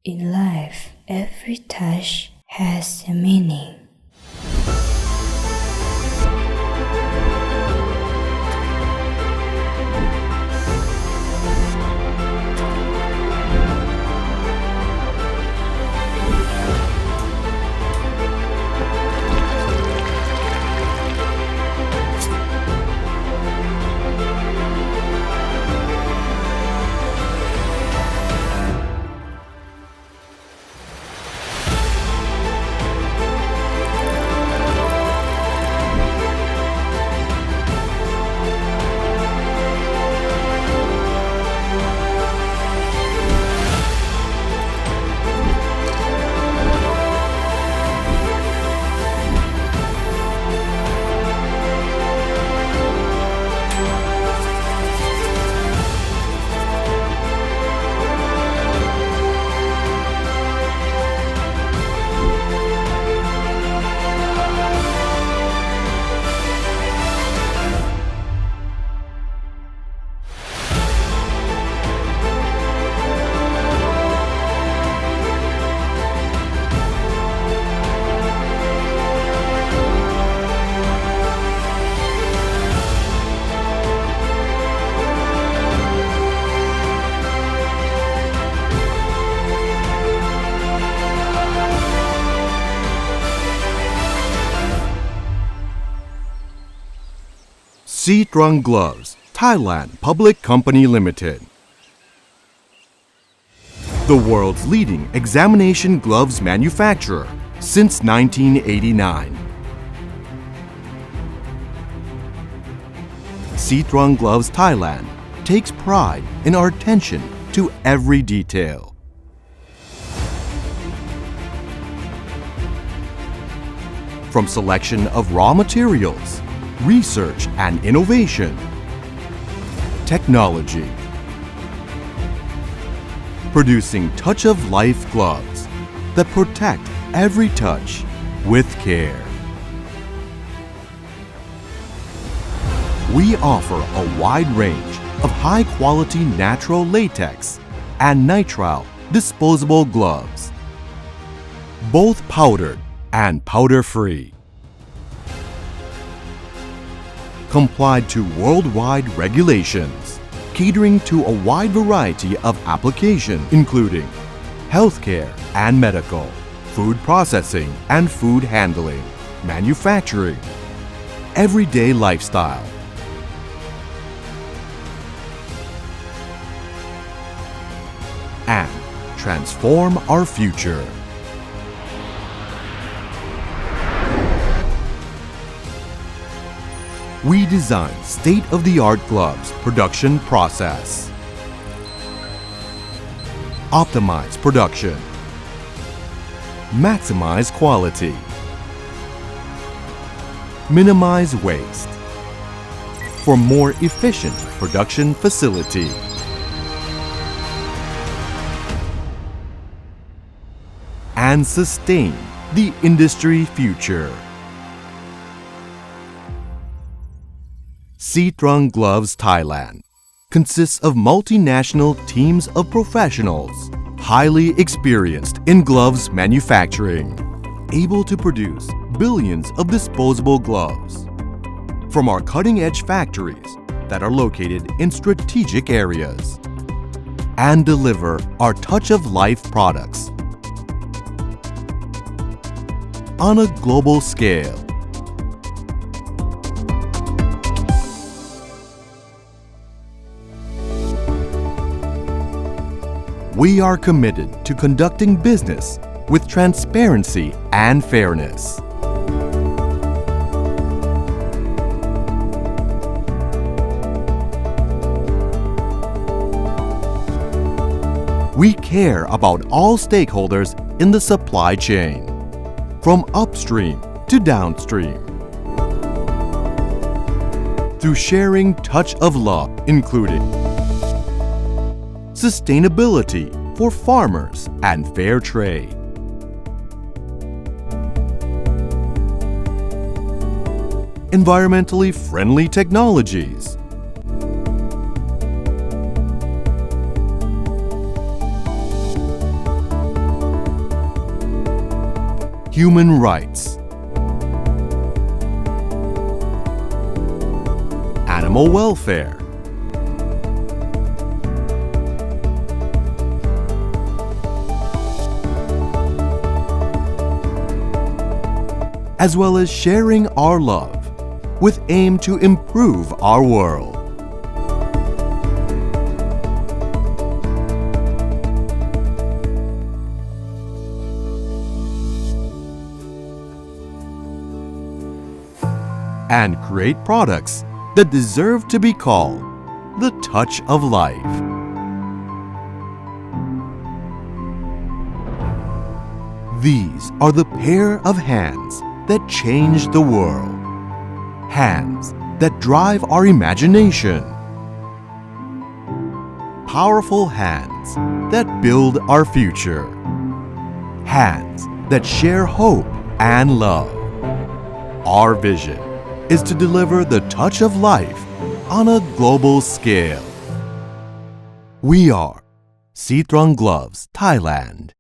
In life, every touch has a meaning. Trang Gloves, Thailand Public Company Limited. The world's leading examination gloves manufacturer since 1989. Trang Gloves Thailand takes pride in our attention to every detail. From selection of raw materials, research and innovation, technology, producing touch-of-life gloves that protect every touch with care. We offer a wide range of high-quality natural latex and nitrile disposable gloves, both powdered and powder-free. Complied to worldwide regulations, catering to a wide variety of applications including healthcare and medical, food processing and food handling, manufacturing, everyday lifestyle, and transform our future. We design state-of-the-art gloves production process. Optimize production. Maximize quality. Minimize waste. For more efficient production facility. And sustain the industry future. Trang Gloves Thailand consists of multinational teams of professionals, highly experienced in gloves manufacturing, able to produce billions of disposable gloves from our cutting-edge factories that are located in strategic areas, and deliver our touch-of-life products on a global scale. We are committed to conducting business with transparency and fairness. We care about all stakeholders in the supply chain, from upstream to downstream, through sharing touch of love, including sustainability for farmers and fair trade, environmentally friendly technologies, human rights, animal welfare, as well as sharing our love with aim to improve our world. And create products that deserve to be called the touch of life. These are the pair of hands that change the world. Hands that drive our imagination. Powerful hands that build our future. Hands that share hope and love. Our vision is to deliver the touch of life on a global scale. We are Trang Gloves, Thailand.